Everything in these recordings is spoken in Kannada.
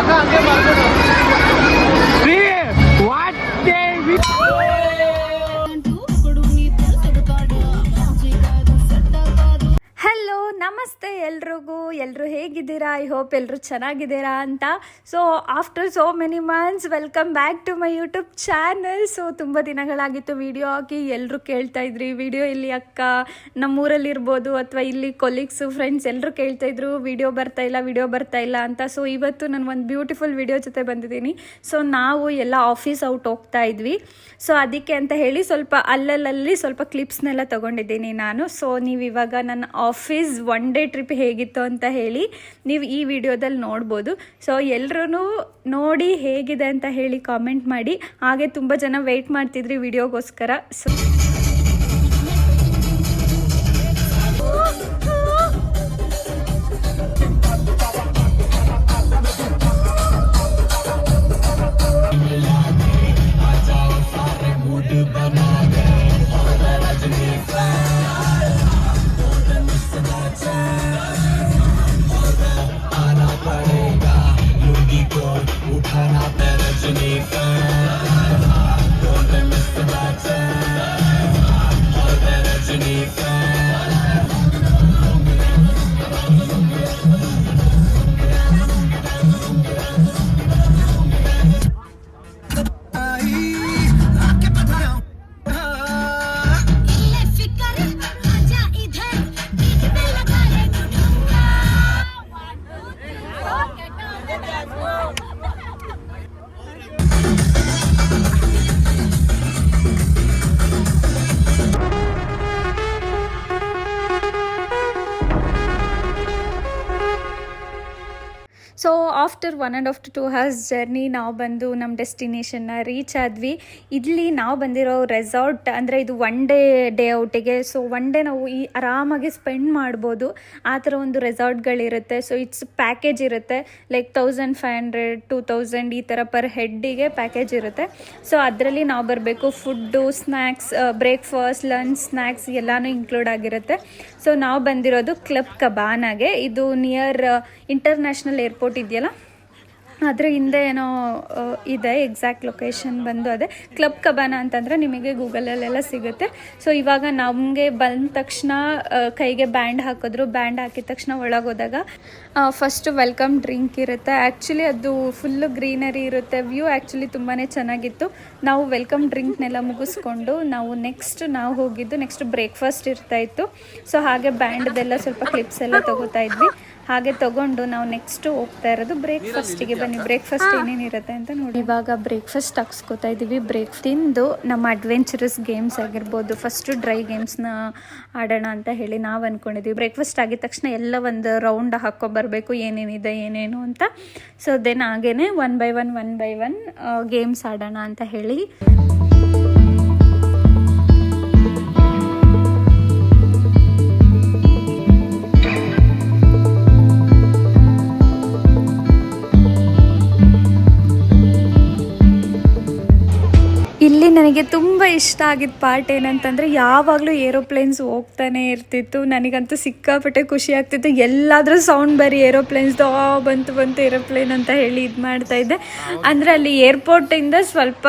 ಹಲೋ ನಮಸ್ತೆ ಎಲ್ಲರೂ ಹೇಗಿದ್ದೀರಾ? ಐ ಹೋಪ್ ಎಲ್ಲರೂ ಚೆನ್ನಾಗಿದ್ದೀರಾ ಅಂತ. So after so many months welcome back to my YouTube channel. So ತುಂಬ ದಿನಗಳಾಗಿತ್ತು ವಿಡಿಯೋ ಹಾಕಿ. ಎಲ್ಲರೂ ಕೇಳ್ತಾ ಇದ್ರಿ ವಿಡಿಯೋ ಇಲ್ಲಿ ಅಕ್ಕ ನಮ್ಮೂರಲ್ಲಿರ್ಬೋದು ಅಥವಾ ಇಲ್ಲಿ ಕೊಲೀಗ್ಸು ಫ್ರೆಂಡ್ಸ್ ಎಲ್ಲರೂ ಕೇಳ್ತಾಯಿದ್ರು ವಿಡಿಯೋ ಬರ್ತಾ ಇಲ್ಲ ಅಂತ. ಸೊ ಇವತ್ತು ನಾನು ಒಂದು ಬ್ಯೂಟಿಫುಲ್ ವಿಡಿಯೋ ಜೊತೆ ಬಂದಿದ್ದೀನಿ. ಸೊ ನಾವು ಎಲ್ಲ ಆಫೀಸ್ ಔಟ್ ಹೋಗ್ತಾ ಇದ್ವಿ. ಸೊ ಅದಕ್ಕೆ ಅಂತ ಹೇಳಿ ಅಲ್ಲಲ್ಲಿ ಸ್ವಲ್ಪ ಕ್ಲಿಪ್ಸ್ನೆಲ್ಲ ತೊಗೊಂಡಿದ್ದೀನಿ ನಾನು. ಸೊ ನೀವು ಇವಾಗ ನನ್ನ ಆಫೀಸ್ ಒನ್ ಡೇ ಟ್ರಿಪ್ ಹೇಗಿತ್ತು ಅಂತ ಹೇಳಿ ನೀವು ಈ ವಿಡಿಯೋದಲ್ಲಿ ನೋಡ್ಬೋದು. ಸೊ ಎಲ್ಲರೂ ನೋಡಿ ಹೇಗಿದೆ ಅಂತ ಹೇಳಿ ಕಾಮೆಂಟ್ ಮಾಡಿ. ಹಾಗೆ ತುಂಬ ಜನ ವೆಯ್ಟ್ ಮಾಡ್ತಿದ್ರಿ ವಿಡಿಯೋಗೋಸ್ಕರ. So after 1.5 to 2 hours journey ನಾವು ಬಂದು ನಮ್ಮ ಡೆಸ್ಟಿನೇಷನ್ನ ರೀಚ್ ಆದ್ವಿ. ಇಲ್ಲಿ ನಾವು ಬಂದಿರೋ ರೆಸಾರ್ಟ್ ಅಂದರೆ ಇದು ಒನ್ ಡೇ ಔಟಿಗೆ. ಸೊ ಒನ್ ಡೇ ನಾವು ಆರಾಮಾಗಿ ಸ್ಪೆಂಡ್ ಮಾಡ್ಬೋದು ಆ ಥರ ಒಂದು ರೆಸಾರ್ಟ್ಗಳಿರುತ್ತೆ. ಸೊ ಇಟ್ಸ್ ಪ್ಯಾಕೇಜ್ ಇರುತ್ತೆ ಲೈಕ್ 1500 2000 ಈ ಥರ ಪರ್ ಹೆಡ್ಡಿಗೆ ಪ್ಯಾಕೇಜ್ ಇರುತ್ತೆ. ಸೊ ಅದರಲ್ಲಿ ನಾವು ಬರಬೇಕು. Food, snacks, breakfast, lunch, snacks ಎಲ್ಲನೂ ಇನ್ಕ್ಲೂಡ್ ಆಗಿರುತ್ತೆ. ಸೊ ನಾವು ಬಂದಿರೋದು ಕ್ಲಬ್ ಕಬಾನಾಗೆ. ಇದು ನಿಯರ್ ಇಂಟರ್ನ್ಯಾಷನಲ್ ಏರ್ಪೋರ್ಟ್ ಇದೆಯಲ್ಲ ಅದರ ಹಿಂದೆ ಏನೋ ಇದೆ. ಎಕ್ಸಾಕ್ಟ್ ಲೊಕೇಶನ್ ಬಂದು ಅದೇ ಕ್ಲಬ್ ಕಬಾನಾ ಅಂತಂದರೆ ನಿಮಗೆ ಗೂಗಲಲ್ಲೆಲ್ಲ ಸಿಗುತ್ತೆ. ಸೊ ಇವಾಗ ನಮಗೆ ಬಂದ ತಕ್ಷಣ ಕೈಗೆ ಬ್ಯಾಂಡ್ ಹಾಕಿದ್ರು. ಬ್ಯಾಂಡ್ ಹಾಕಿದ ತಕ್ಷಣ ಒಳಗೋದಾಗ ಫಸ್ಟು ವೆಲ್ಕಮ್ ಡ್ರಿಂಕ್ ಇರುತ್ತೆ. ಆ್ಯಕ್ಚುಲಿ ಅದು ಫುಲ್ಲು ಗ್ರೀನರಿ ಇರುತ್ತೆ. ವ್ಯೂ ಆ್ಯಕ್ಚುಲಿ ತುಂಬಾ ಚೆನ್ನಾಗಿತ್ತು. ನಾವು ವೆಲ್ಕಮ್ ಡ್ರಿಂಕ್ನೆಲ್ಲ ಮುಗಿಸ್ಕೊಂಡು ನಾವು ಹೋಗಿದ್ದು ನೆಕ್ಸ್ಟ್ ಬ್ರೇಕ್ಫಾಸ್ಟ್ ಇರ್ತಾಯಿತ್ತು. ಸೊ ಹಾಗೆ ಬ್ಯಾಂಡ್ದೆಲ್ಲ ಸ್ವಲ್ಪ ಕ್ಲಿಪ್ಸ್ ಎಲ್ಲ ತೊಗೋತಾ ಇದ್ವಿ. ಹಾಗೆ ತೊಗೊಂಡು ನಾವು ನೆಕ್ಸ್ಟ್ ಹೋಗ್ತಾ ಇರೋದು ಬ್ರೇಕ್ಫಾಸ್ಟಿಗೆ. ಬನ್ನಿ ಬ್ರೇಕ್ಫಾಸ್ಟ್ ಏನೇನಿರುತ್ತೆ ಅಂತ ನೋಡಿ. ಇವಾಗ ಬ್ರೇಕ್ಫಾಸ್ಟ್ ಹಾಕ್ಸ್ಕೊತಾ ಇದ್ದೀವಿ. ತಿಂದು ನಮ್ಮ ಅಡ್ವೆಂಚರಸ್ ಗೇಮ್ಸ್ ಆಗಿರ್ಬೋದು, ಫಸ್ಟು ಡ್ರೈ ಗೇಮ್ಸ್ನ ಆಡೋಣ ಅಂತ ಹೇಳಿ ನಾವು ಅಂದ್ಕೊಂಡಿದ್ದೀವಿ. ಬ್ರೇಕ್ಫಾಸ್ಟ್ ಆಗಿದ ತಕ್ಷಣ ಎಲ್ಲ ಒಂದು ರೌಂಡ್ ಹಾಕ್ಕೊಬರ್ಬೇಕು ಏನೇನಿದೆ ಏನೇನು ಅಂತ. ಸೊ ದೆನ್ ಹಾಗೇ ಒನ್ ಬೈ ಒನ್ ಗೇಮ್ಸ್ ಆಡೋಣ ಅಂತ ಹೇಳಿ ಇಲ್ಲಿ ನನಗೆ ತುಂಬ ಇಷ್ಟ ಆಗಿದ್ದ ಪಾರ್ಟ್ ಏನಂತಂದರೆ ಯಾವಾಗಲೂ ಏರೋಪ್ಲೇನ್ಸ್ ಹೋಗ್ತಾನೆ ಇರ್ತಿತ್ತು. ನನಗಂತೂ ಸಿಕ್ಕಾಪಟ್ಟೆ ಖುಷಿ ಆಗ್ತಿತ್ತು. ಎಲ್ಲಾದರೂ ಸೌಂಡ್ ಬರೀ ಏರೋಪ್ಲೇನ್ಸ್ದು ಬಂತು ಏರೋಪ್ಲೇನ್ ಅಂತ ಹೇಳಿ ಇದು ಮಾಡ್ತಾಯಿದ್ದೆ. ಅಂದರೆ ಅಲ್ಲಿ ಏರ್ಪೋರ್ಟಿಂದ ಸ್ವಲ್ಪ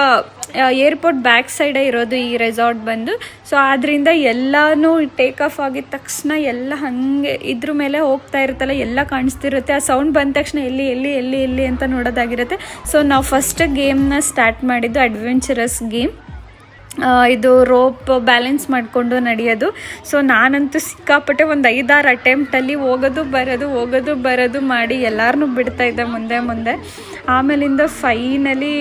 ಏರ್ಪೋರ್ಟ್ ಬ್ಯಾಕ್ ಸೈಡೇ ಇರೋದು ಈ ರೆಸಾರ್ಟ್ ಬಂದು. ಸೊ ಆದ್ದರಿಂದ ಎಲ್ಲನೂ ಟೇಕ್ ಆಫ್ ಆಗಿದ ತಕ್ಷಣ ಎಲ್ಲ ಹಾಗೆ ಇದ್ರ ಮೇಲೆ ಹೋಗ್ತಾ ಇರುತ್ತಲ್ಲ ಎಲ್ಲ ಕಾಣಿಸ್ತಿರುತ್ತೆ. ಆ ಸೌಂಡ್ ಬಂದ ತಕ್ಷಣ ಎಲ್ಲಿ ಅಂತ ನೋಡೋದಾಗಿರುತ್ತೆ. ಸೊ ನಾವು ಫಸ್ಟ್ ಗೇಮ್ನ ಸ್ಟಾರ್ಟ್ ಮಾಡಿದ್ದು ಅಡ್ವೆಂಚರಸ್ ಗೇಮ್. ಇದು ರೋಪ್ ಬ್ಯಾಲೆನ್ಸ್ ಮಾಡಿಕೊಂಡು ನಡೆಯೋದು. ಸೊ ನಾನಂತೂ ಸಿಕ್ಕಾಪಟ್ಟೆ ಒಂದು 5-6 ಅಟೆಂಪ್ಟಲ್ಲಿ ಹೋಗೋದು ಬರೋದು ಮಾಡಿ ಎಲ್ಲರನ್ನೂ ಬಿಡ್ತಾಯಿದ್ದೆ ಮುಂದೆ. ಆಮೇಲಿಂದ ಫೈನಲಿ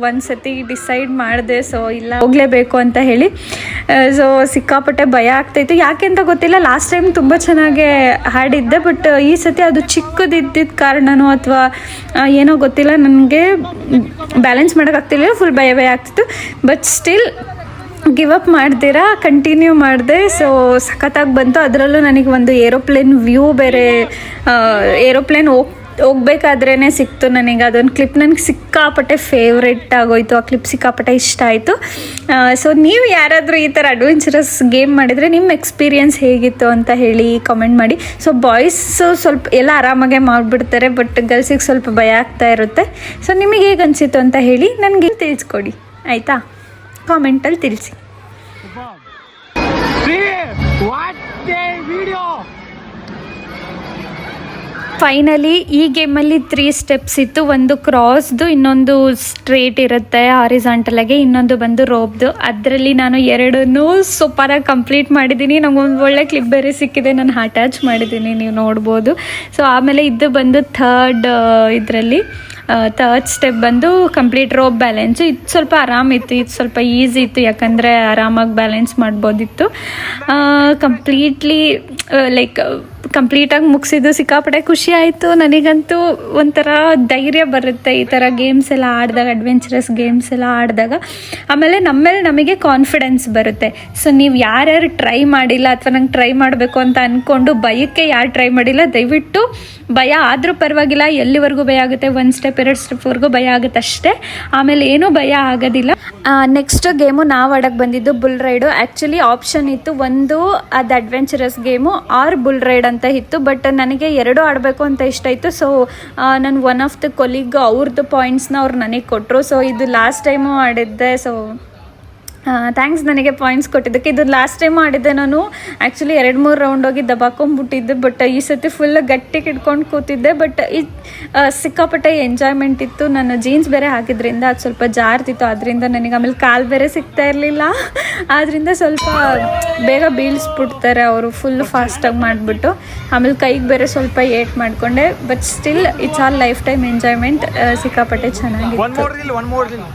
ಒಂದು ಸತಿ ಡಿಸೈಡ್ ಮಾಡಿದೆ. ಸೊ ಇಲ್ಲ ಹೋಗಲೇಬೇಕು ಅಂತ ಹೇಳಿ. ಸೊ ಸಿಕ್ಕಾಪಟ್ಟೆ ಭಯ ಆಗ್ತಾಯಿತ್ತು. ಯಾಕೆ ಅಂತ ಗೊತ್ತಿಲ್ಲ. ಲಾಸ್ಟ್ ಟೈಮ್ ತುಂಬ ಚೆನ್ನಾಗೇ ಹಾಡಿದ್ದೆ. ಬಟ್ ಈ ಸತಿ ಅದು ಚಿಕ್ಕದಿದ್ದಿದ್ದ ಕಾರಣನೋ ಅಥವಾ ಏನೋ ಗೊತ್ತಿಲ್ಲ, ನನಗೆ ಬ್ಯಾಲೆನ್ಸ್ ಮಾಡೋಕ್ಕಾಗ್ತಿಲ್ಲ. ಫುಲ್ ಭಯ ಆಗ್ತಿತ್ತು. ಬಟ್ ಸ್ಟಿಲ್ ಗಿವ್ ಅಪ್ ಮಾಡ್ದಿರಾ ಕಂಟಿನ್ಯೂ ಮಾಡಿದೆ. ಸೊ ಸಖತ್ತಾಗಿ ಬಂತು. ಅದರಲ್ಲೂ ನನಗೆ ಒಂದು ಏರೋಪ್ಲೇನ್ ವ್ಯೂ ಬೇರೆ, ಏರೋಪ್ಲೇನ್ ಹೋಗ್ಬೇಕಾದ್ರೇ ಸಿಕ್ತು ನನಗೆ ಅದೊಂದು ಕ್ಲಿಪ್. ನನಗೆ ಸಿಕ್ಕಾಪಟ್ಟೆ ಫೇವ್ರೆಟ್ ಆಗೋಯ್ತು ಆ ಕ್ಲಿಪ್, ಸಿಕ್ಕಾಪಟ್ಟೆ ಇಷ್ಟ ಆಯಿತು. ಸೊ ನೀವು ಯಾರಾದರೂ ಈ ಥರ ಅಡ್ವೆಂಚರಸ್ ಗೇಮ್ ಮಾಡಿದರೆ ನಿಮ್ಮ ಎಕ್ಸ್ಪೀರಿಯನ್ಸ್ ಹೇಗಿತ್ತು ಅಂತ ಹೇಳಿ ಕಾಮೆಂಟ್ ಮಾಡಿ. ಸೊ ಬಾಯ್ಸು ಸ್ವಲ್ಪ ಎಲ್ಲ ಆರಾಮಾಗೆ ಮಾಡಿಬಿಡ್ತಾರೆ, ಬಟ್ ಗರ್ಲ್ಸಿಗೆ ಸ್ವಲ್ಪ ಭಯ ಆಗ್ತಾ ಇರುತ್ತೆ. ಸೊ ನಿಮಗೆ ಹೇಗೆ ಅನಿಸಿತ್ತು ಅಂತ ಹೇಳಿ ನನಗೆ ತಿಳಿಸ್ಕೊಡಿ ಆಯಿತಾ, ಕಾಮೆಂಟಲ್ಲಿ ತಿಳಿಸಿ. ಫೈನಲಿ ಈ ಗೇಮಲ್ಲಿ 3 ಸ್ಟೆಪ್ಸ್ ಇತ್ತು. ಒಂದು ಕ್ರಾಸ್ದು, ಇನ್ನೊಂದು ಸ್ಟ್ರೇಟ್ ಇರುತ್ತೆ ಹಾರಿಸಾಂಟಲಾಗಿ, ಇನ್ನೊಂದು ಬಂದು ರೋಪ್ದು. ಅದರಲ್ಲಿ ನಾನು 2 ಸೂಪರಾಗಿ ಕಂಪ್ಲೀಟ್ ಮಾಡಿದ್ದೀನಿ. ನನಗೊಂದು ಒಳ್ಳೆ ಕ್ಲಿಪ್ ಬೇರೆ ಸಿಕ್ಕಿದೆ, ನಾನು ಅಟ್ಯಾಚ್ ಮಾಡಿದ್ದೀನಿ, ನೀವು ನೋಡ್ಬೋದು. ಸೊ ಆಮೇಲೆ ಇದು ಬಂದು ಥರ್ಡ್ ಸ್ಟೆಪ್ ಬಂದು ಕಂಪ್ಲೀಟ್ ರೋಪ್ ಬ್ಯಾಲೆನ್ಸು. ಇದು ಸ್ವಲ್ಪ ಆರಾಮಿತ್ತು, ಇದು ಸ್ವಲ್ಪ ಈಸಿ ಇತ್ತು, ಯಾಕಂದರೆ ಆರಾಮಾಗಿ ಬ್ಯಾಲೆನ್ಸ್ ಮಾಡ್ಬೋದಿತ್ತು. ಕಂಪ್ಲೀಟಾಗಿ ಮುಗಿಸಿದ್ದು ಸಿಕ್ಕಾಪಟ್ಟೆ ಖುಷಿ ಆಯಿತು. ನನಗಂತೂ ಒಂಥರ ಧೈರ್ಯ ಬರುತ್ತೆ ಈ ಥರ ಗೇಮ್ಸ್ ಎಲ್ಲ ಆಡಿದಾಗ, ಅಡ್ವೆಂಚರಸ್ ಗೇಮ್ಸ್ ಎಲ್ಲ ಆಡಿದಾಗ. ಆಮೇಲೆ ನಮ್ಮೇಲೆ ನಮಗೆ ಕಾನ್ಫಿಡೆನ್ಸ್ ಬರುತ್ತೆ. ಸೊ ನೀವು ಯಾರ್ಯಾರು ಟ್ರೈ ಮಾಡಿಲ್ಲ ಅಥವಾ ನಂಗೆ ಟ್ರೈ ಮಾಡಬೇಕು ಅಂತ ಅಂದ್ಕೊಂಡು ಭಯಕ್ಕೆ ಯಾರು ಟ್ರೈ ಮಾಡಿಲ್ಲ, ದಯವಿಟ್ಟು ಭಯ ಆದರೂ ಪರವಾಗಿಲ್ಲ, ಎಲ್ಲಿವರೆಗೂ ಭಯ ಆಗುತ್ತೆ, 1 ಸ್ಟೆಪ್ 2 ಸ್ಟೆಪ್ವರೆಗೂ ಭಯ ಆಗುತ್ತೆ ಅಷ್ಟೇ, ಆಮೇಲೆ ಏನೂ ಭಯ ಆಗೋದಿಲ್ಲ. ನೆಕ್ಸ್ಟ್ ಗೇಮು ನಾವು ಆಡೋಕ್ಕೆ ಬಂದಿದ್ದು ಬುಲ್ ರೈಡು. ಆ್ಯಕ್ಚುಲಿ ಆಪ್ಷನ್ ಇತ್ತು, ಒಂದು ಅದು adventurous game or bull ride ಅಂತ ಇತ್ತು. ಬಟ್ ನನಗೆ 2 ಆಡಬೇಕು ಅಂತ ಇಷ್ಟ ಇತ್ತು. ಸೊ ನಾನು ಒನ್ ಆಫ್ ದ ಕೊಲೀಗ್ ಅವ್ರದ್ದು ಪಾಯಿಂಟ್ಸ್ನ ಅವ್ರು ನನಗೆ ಕೊಟ್ಟರು. ಸೊ ಇದು ಲಾಸ್ಟ್ ಟೈಮು ಆಡಿದ್ದೆ. ಸೊ ಥ್ಯಾಂಕ್ಸ್ ನನಗೆ ಪಾಯಿಂಟ್ಸ್ ಕೊಟ್ಟಿದ್ದಕ್ಕೆ. ಇದು ಲಾಸ್ಟ್ ಟೈಮ್ ಆಡಿದ್ದೆ ನಾನು. ಆ್ಯಕ್ಚುಲಿ 2-3 ರೌಂಡ್ ಹೋಗಿ ದಬಾಕೊಂಡ್ಬಿಟ್ಟಿದ್ದೆ, ಬಟ್ ಈ ಸತಿ ಫುಲ್ ಗಟ್ಟಿಗೆ ಇಟ್ಕೊಂಡು ಕೂತಿದ್ದೆ. ಬಟ್ ಸಿಕ್ಕಾಪಟ್ಟೆ ಎಂಜಾಯ್ಮೆಂಟ್ ಇತ್ತು. ನಾನು ಜೀನ್ಸ್ ಬೇರೆ ಹಾಕಿದ್ರಿಂದ ಅದು ಸ್ವಲ್ಪ ಜಾರ್ತಿತ್ತು, ಅದರಿಂದ ನನಗೆ ಆಮೇಲೆ ಕಾಲು ಬೇರೆ ಸಿಗ್ತಾ ಇರಲಿಲ್ಲ. ಆದ್ದರಿಂದ ಸ್ವಲ್ಪ ಬೇಗ ಬೀಳಿಸ್ಬಿಡ್ತಾರೆ ಅವರು, ಫುಲ್ ಫಾಸ್ಟಾಗಿ ಮಾಡಿಬಿಟ್ಟು. ಆಮೇಲೆ ಕೈಗೆ ಬೇರೆ ಸ್ವಲ್ಪ ಏಟ್ ಮಾಡಿಕೊಂಡೆ. But still it's all life time enjoyment. ಸಿಕ್ಕಾಪಟ್ಟೆ ಚೆನ್ನಾಗಿತ್ತು.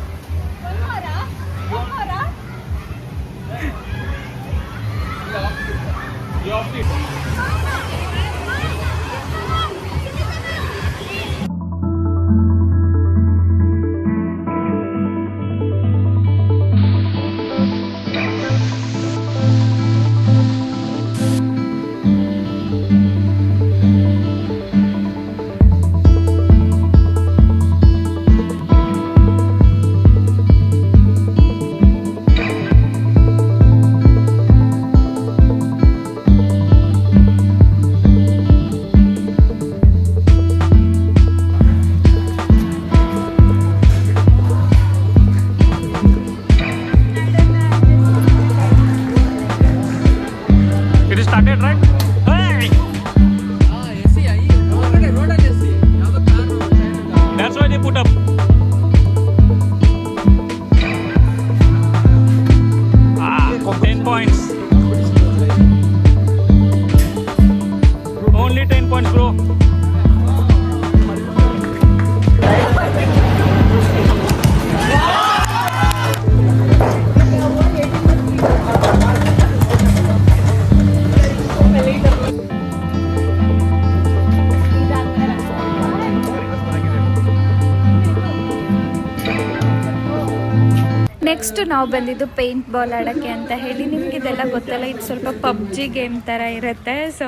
ನೆಕ್ಸ್ಟ್ ನಾವು ಬಂದಿದ್ದು ಪೇಂಟ್ ಬಾಲ್ ಆಡೋಕ್ಕೆ ಅಂತ ಹೇಳಿ. ನಿಮ್ಗೆ ಇದೆಲ್ಲ ಗೊತ್ತಲ್ಲ, ಇದು ಸ್ವಲ್ಪ ಪಬ್ಜಿ ಗೇಮ್ ಥರ ಇರುತ್ತೆ. ಸೊ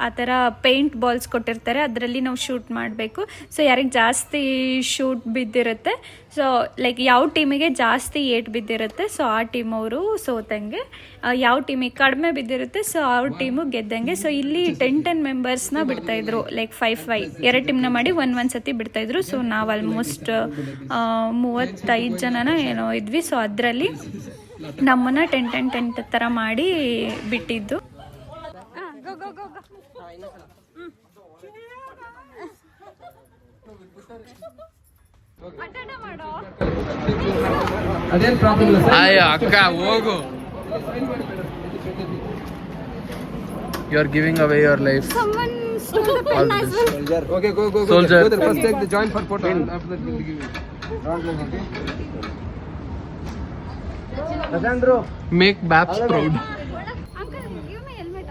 ಆ ಥರ ಪೇಂಟ್ ಬಾಲ್ಸ್ ಕೊಟ್ಟಿರ್ತಾರೆ, ಅದರಲ್ಲಿ ನಾವು ಶೂಟ್ ಮಾಡಬೇಕು. ಸೊ ಯಾರಿಗೆ ಜಾಸ್ತಿ ಶೂಟ್ ಬಿದ್ದಿರುತ್ತೆ, ಸೊ ಲೈಕ್ ಯಾವ ಟೀಮಿಗೆ ಜಾಸ್ತಿ ಏಟ್ ಬಿದ್ದಿರುತ್ತೆ, ಸೊ ಆ ಟೀಮ್ ಅವರು ಸೋತಂಗೆ. ಯಾವ ಟೀಮಿಗೆ ಕಡಿಮೆ ಬಿದ್ದಿರುತ್ತೆ, ಸೊ ಅವ್ರ ಟೀಮು ಗೆದ್ದಂಗೆ. ಸೊ ಇಲ್ಲಿ 10 ಮೆಂಬರ್ಸ್ನ ಬಿಡ್ತಾಯಿದ್ರು, ಲೈಕ್ 5 2 ಟೀಮ್ನ ಮಾಡಿ ಒಂದೊಂದು ಸತಿ ಬಿಡ್ತಾಯಿದ್ರು. ಸೊ ನಾವು ಆಲ್ಮೋಸ್ಟ್ 35 ಜನನ ಏನೋ ಇದ್ವಿ. ಸೊ ಅದರಲ್ಲಿ ನಮ್ಮನ್ನು 10 ಥರ ಮಾಡಿ ಬಿಟ್ಟಿದ್ದು. ಅದೇನ್ ಪ್ರಾಬ್ಲಮ್ ಇಲ್ಲ ಸರ್. ಅಕ್ಕ ಹೋಗು. You are giving away your life. Someone stole the pen as well. Soldier. Okay, go. Soldier. Go there. First take the joint for photo. After that we'll give you. Okay. Alessandro. Make Babs proud. Uncle, give me helmet.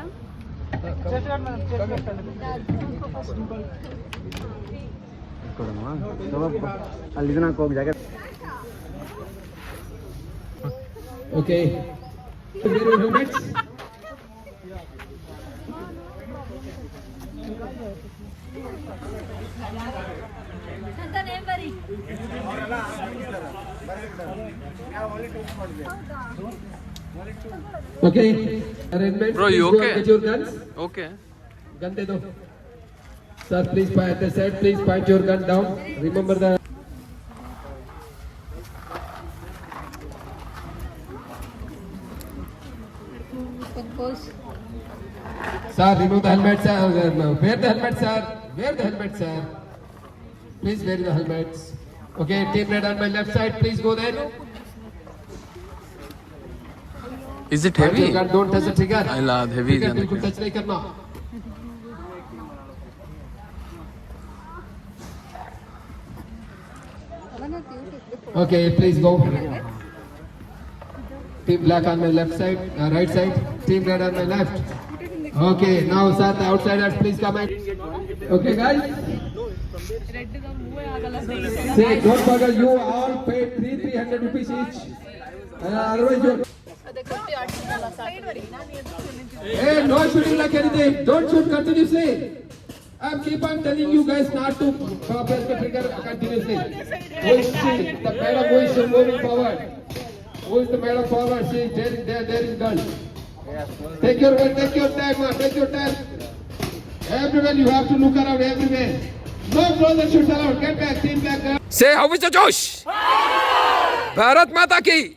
ಅಲ್ಲಿ ಇದನ್ನ ಹೋಗಿ ಜಾಗ. Okay. Okay. Arrangements. Bro, please you go okay? and get your guns. Okay. Gun de do. Sir, please point the side. Please point your gun down. Remember the. Sir, remove the helmet, sir. Wear the helmet, sir. Wear the helmet, sir. Please wear the helmets. Okay, team red on my left side. Please go there. Is it Point your heavy? gun. Don't touch the trigger. Allah, heavy Trigger is बिल्कुल touch नहीं करना. Okay, please go. Team black on my left side, right side. Team red on my left. Okay, now sir, the outsiders please come in. Okay, guys. Say, don't forget, you all paid 300 rupees each. Otherwise, you. Hey, no shooting like anything. Don't shoot continuously. I keep on telling you guys not to press the trigger continuously. Who is she? The madam who is moving forward. Who is the madam forward? See, there is girl. Take your time, take your time. Everywhere you have to look around everywhere. No further shoots allowed. Get back, team back. Say, how is the Josh? Bharat Mata ki.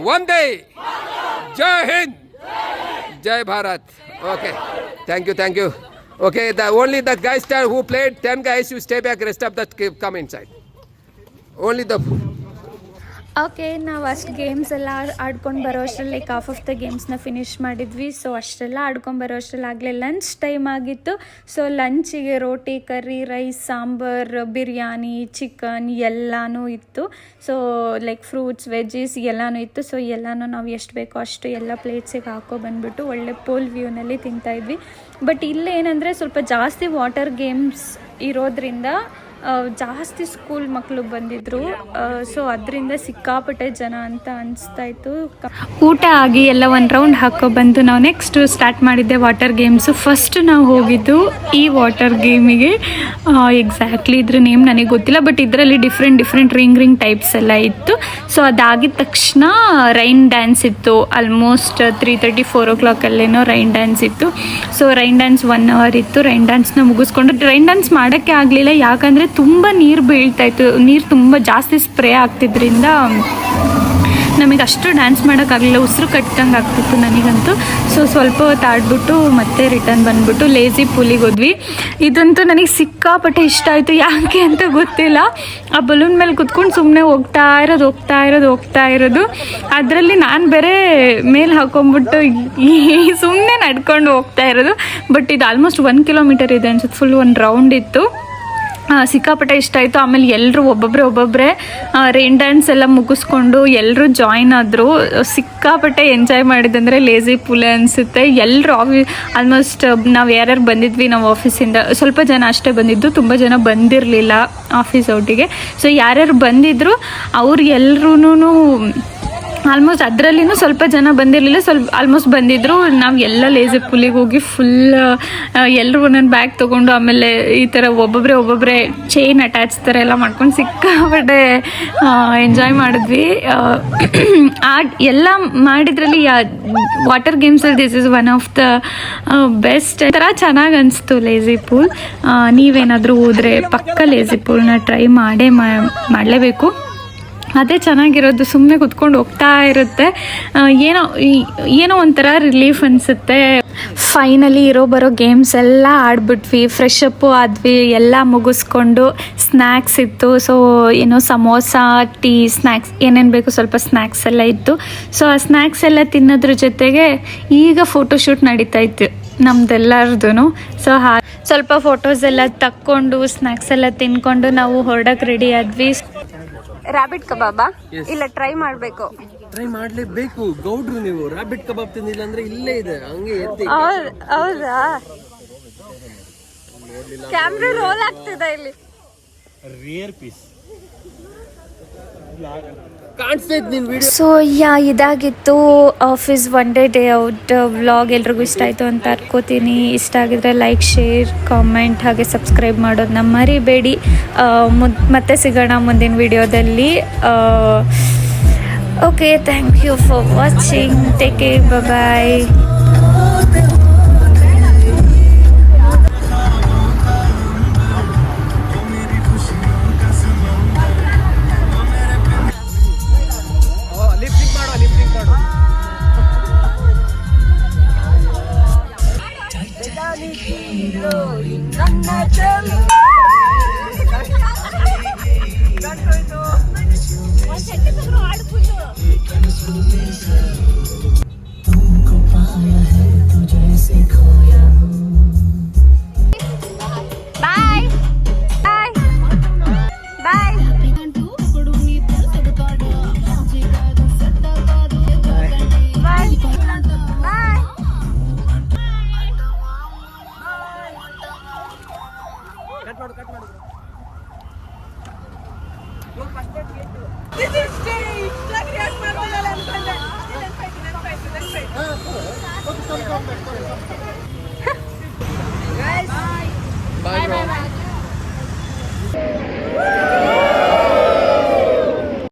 Vande. Jai Hind. Jai Bharat. Okay. Thank you. Okay, only the guys who played, 10 guys, you stay back, rest of that come inside. Only the... okay ನಾವು ಅಷ್ಟು ಗೇಮ್ಸ್ ಎಲ್ಲ ಆಡ್ಕೊಂಡು ಬರೋ ಅಷ್ಟರಲ್ಲಿ ಲೈಕ್ ಹಾಫ್ ಆಫ್ ದ ಗೇಮ್ಸ್ನ ಫಿನಿಷ್ ಮಾಡಿದ್ವಿ. ಸೊ ಅಷ್ಟೆಲ್ಲ ಆಡ್ಕೊಂಡು ಬರೋ ಅಷ್ಟರಲ್ಲಿ ಆಗಲೇ ಲಂಚ್ ಟೈಮ್ ಆಗಿತ್ತು. ಸೊ ಲಂಚಿಗೆ ರೋಟಿ, curry, rice, sambar, biryani, chicken ಎಲ್ಲನೂ ಇತ್ತು. ಸೊ ಲೈಕ್ ಫ್ರೂಟ್ಸ್, ವೆಜ್ಜೀಸ್ ಎಲ್ಲನೂ ಇತ್ತು. ಸೊ ಎಲ್ಲನೂ ನಾವು ಎಷ್ಟು ಬೇಕೋ ಅಷ್ಟು ಎಲ್ಲ ಪ್ಲೇಟ್ಸಿಗೆ ಬಂದುಬಿಟ್ಟು ಒಳ್ಳೆ ಪೂಲ್ ವ್ಯೂನಲ್ಲಿ ತಿಂತಾಯಿದ್ವಿ. ಬಟ್ ಇಲ್ಲೇನೆಂದರೆ ಸ್ವಲ್ಪ ಜಾಸ್ತಿ ವಾಟರ್ ಗೇಮ್ಸ್ ಇರೋದ್ರಿಂದ ಜಾಸ್ತಿ ಸ್ಕೂಲ್ ಮಕ್ಕಳು ಬಂದಿದ್ದರು. ಸೊ ಅದರಿಂದ ಸಿಕ್ಕಾಪಟ್ಟೆ ಜನ ಅಂತ ಅನಿಸ್ತಾ ಇತ್ತು. ಊಟ ಆಗಿ ಎಲ್ಲ ಒಂದು ರೌಂಡ್ ಹಾಕೊಬಂದು ನಾವು ನೆಕ್ಸ್ಟು ಸ್ಟಾರ್ಟ್ ಮಾಡಿದ್ದೆ ವಾಟರ್ ಗೇಮ್ಸು. ಫಸ್ಟ್ ನಾವು ಹೋಗಿದ್ದು ಈ ವಾಟರ್ ಗೇಮಿಗೆ. ಎಕ್ಸಾಕ್ಟ್ಲಿ ಇದ್ರ ನೇಮ್ ನನಗೆ ಗೊತ್ತಿಲ್ಲ, ಬಟ್ ಇದರಲ್ಲಿ ಡಿಫ್ರೆಂಟ್ ರಿಂಗ್ ಟೈಪ್ಸ್ ಎಲ್ಲ ಇತ್ತು. ಸೊ ಅದಾಗಿದ ತಕ್ಷಣ ರೈನ್ ಡ್ಯಾನ್ಸ್ ಇತ್ತು. ಆಲ್ಮೋಸ್ಟ್ 3:30-4 o'clock ಅಲ್ಲೇನೋ ರೈನ್ ಡ್ಯಾನ್ಸ್ ಇತ್ತು. ಸೊ ರೈನ್ ಡ್ಯಾನ್ಸ್ 1 hour ಇತ್ತು. ರೈನ್ ಡ್ಯಾನ್ಸ್ನ ಮುಗಿಸ್ಕೊಂಡು ರೈನ್ ಡ್ಯಾನ್ಸ್ ಮಾಡೋಕ್ಕೆ ಆಗಲಿಲ್ಲ, ಯಾಕಂದರೆ ತುಂಬ ನೀರು ಬೀಳ್ತಾಯಿತ್ತು. ನೀರು ತುಂಬ ಜಾಸ್ತಿ ಸ್ಪ್ರೇ ಆಗ್ತಿದ್ರಿಂದ ನಮಗೆ ಅಷ್ಟು ಡ್ಯಾನ್ಸ್ ಮಾಡೋಕ್ಕಾಗಲಿಲ್ಲ, ಉಸಿರು ಕಟ್ಟಂಗೆ ಆಗ್ತಿತ್ತು ನನಗಂತೂ. ಸೊ ಸ್ವಲ್ಪ ಹೊತ್ತು ಆಡ್ಬಿಟ್ಟು ಮತ್ತೆ ರಿಟರ್ನ್ ಬಂದುಬಿಟ್ಟು ಲೇಝಿ ಪೂಲಿಗೆ ಹೋದ್ವಿ. ಇದಂತೂ ನನಗೆ ಸಿಕ್ಕಾಪಟ್ಟೆ ಇಷ್ಟ ಆಯಿತು, ಯಾಕೆ ಅಂತ ಗೊತ್ತಿಲ್ಲ. ಆ ಬಲೂನ್ ಮೇಲೆ ಕುತ್ಕೊಂಡು ಸುಮ್ಮನೆ ಹೋಗ್ತಾ ಇರೋದು. ಅದರಲ್ಲಿ ನಾನು ಬೇರೆ ಮೇಲೆ ಹಾಕೊಂಡ್ಬಿಟ್ಟು ಸುಮ್ಮನೆ ನಡ್ಕೊಂಡು ಹೋಗ್ತಾ ಇರೋದು. ಬಟ್ ಇದು ಆಲ್ಮೋಸ್ಟ್ 1 kilometer ಇದೆ ಅನ್ಸುತ್ತೆ, ಫುಲ್ 1 round ಇತ್ತು. ಸಿಕ್ಕಾಪಟ್ಟೆ ಇಷ್ಟ ಆಯಿತು. ಆಮೇಲೆ ಎಲ್ಲರೂ ಒಬ್ಬೊಬ್ಬರೇ ರೈನ್ ಡ್ಯಾನ್ಸ್ ಎಲ್ಲ ಮುಗಿಸ್ಕೊಂಡು ಎಲ್ಲರೂ ಜಾಯ್ನ್ ಆದರು. ಸಿಕ್ಕಾಪಟ್ಟೆ ಎಂಜಾಯ್ ಮಾಡಿದಂದರೆ ಲೇಝಿ ಪೂಲೆ ಅನಿಸುತ್ತೆ. ಎಲ್ಲರೂ ಆಲ್ಮೋಸ್ಟ್ ನಾವು ಯಾರ್ಯಾರು ಬಂದಿದ್ವಿ ನಾವು ಆಫೀಸಿಂದ, ಸ್ವಲ್ಪ ಜನ ಅಷ್ಟೇ ಬಂದಿದ್ದು, ತುಂಬ ಜನ ಬಂದಿರಲಿಲ್ಲ ಆಫೀಸ್ ಔಟಿಗೆ. ಸೊ ಯಾರ್ಯಾರು ಬಂದಿದ್ದರು ಅವ್ರು ಎಲ್ಲರೂ ಆಲ್ಮೋಸ್ಟ್ ಅದರಲ್ಲಿನೂ ಸ್ವಲ್ಪ ಜನ ಬಂದಿರಲಿಲ್ಲ, ಆಲ್ಮೋಸ್ಟ್ ಬಂದಿದ್ದರು. ನಾವು ಎಲ್ಲ ಲೇಝಿ ಪೂಲಿಗೆ ಹೋಗಿ ಫುಲ್ ಎಲ್ಲರೂ ಒಂದೊಂದು ಬ್ಯಾಗ್ ತೊಗೊಂಡು ಆಮೇಲೆ ಈ ಥರ ಒಬ್ಬೊಬ್ಬರೇ ಚೈನ್ ಅಟ್ಯಾಚ್ ಥರ ಎಲ್ಲ ಮಾಡ್ಕೊಂಡು ಸಿಕ್ಕಾಪಟ್ಟೆ ಎಂಜಾಯ್ ಮಾಡಿದ್ವಿ. ಎಲ್ಲ ಮಾಡಿದ್ರಲ್ಲಿ ವಾಟರ್ ಗೇಮ್ಸಲ್ಲಿ this is one of the best. ಥರ ಚೆನ್ನಾಗಿ ಅನಿಸ್ತು ಲೇಝಿ ಪೂಲ್. ನೀವೇನಾದರೂ ಹೋದರೆ ಪಕ್ಕ ಲೇಝಿ ಪೂಲ್ನ ಟ್ರೈ ಮಾಡಲೇಬೇಕು. ಅದೇ ಚೆನ್ನಾಗಿರೋದು, ಸುಮ್ಮನೆ ಕುತ್ಕೊಂಡು ಹೋಗ್ತಾ ಇರುತ್ತೆ, ಏನೋ ಒಂಥರ ರಿಲೀಫ್ ಅನಿಸುತ್ತೆ. ಫೈನಲಿ ಬರೋ ಗೇಮ್ಸ್ ಎಲ್ಲ ಆಡ್ಬಿಟ್ವಿ, ಫ್ರೆಶ್ ಅಪ್ಪು ಆದ್ವಿ, ಎಲ್ಲ ಮುಗಿಸ್ಕೊಂಡು ಸ್ನ್ಯಾಕ್ಸ್ ಇತ್ತು. ಸೊ ಸಮೋಸ, ಟೀ, ಸ್ನ್ಯಾಕ್ಸ್ ಏನೇನು ಬೇಕು ಸ್ವಲ್ಪ ಸ್ನ್ಯಾಕ್ಸ್ ಎಲ್ಲ ಇತ್ತು. ಸೊ ಆ ಸ್ನ್ಯಾಕ್ಸ್ ಎಲ್ಲ ತಿನ್ನೋದ್ರ ಜೊತೆಗೆ ಈಗ ಫೋಟೋಶೂಟ್ ನಡೀತಾ ಇತ್ತು ನಮ್ದೆಲ್ಲರದು. ಸೊ ಸ್ವಲ್ಪ ಫೋಟೋಸ್ ಎಲ್ಲ ತಕ್ಕೊಂಡು ಸ್ನ್ಯಾಕ್ಸ್ ಎಲ್ಲ ತಿನ್ಕೊಂಡು ನಾವು ಹೊರಡಕ್ಕೆ ರೆಡಿ ಆದ್ವಿ. ರ್ಯಾಬಿಟ್ ಕಬಾಬಾ ಇಲ್ಲ ಟ್ರೈ ಮಾಡಬೇಕು. ಟ್ರೈ ಮಾಡ್ಲೇಬೇಕು. ಗೌಡ್ರು ನೀವು ರಾಬಿಟ್ ಕಬಾಬ್ ತಿಂದಿಲ್ಲ ಅಂದ್ರೆ ಇಲ್ಲೇ ಇದೆ, ಹಂಗೆ ಎತ್ತಿ. ಹೌದಾ? ಕ್ಯಾಮ್ರಾ ರೋಲ್ ಆಗ್ತಿದೆ ಇಲ್ಲಿ. Rare piece. ಕಾಣಿಸ್ತಾ ಇತ್ತು ನಿನ್ ವಿಡಿಯೋ. ಸೊ ಇದಾಗಿತ್ತು office one day out vlog. ಎಲ್ರಿಗೂ ಇಷ್ಟ ಆಯಿತು ಅಂತ ಅನ್ಕೋತೀನಿ. ಇಷ್ಟ ಆಗಿದ್ರೆ ಲೈಕ್, ಶೇರ್, ಕಾಮೆಂಟ್ ಹಾಗೆ ಸಬ್ಸ್ಕ್ರೈಬ್ ಮಾಡೋದನ್ನ ಮರಿಬೇಡಿ. ಮತ್ತೆ ಸಿಗೋಣ ಮುಂದಿನ ವಿಡಿಯೋದಲ್ಲಿ. Okay, thank you for watching. Take care, bye. Bye bye bye bye bye. Bye.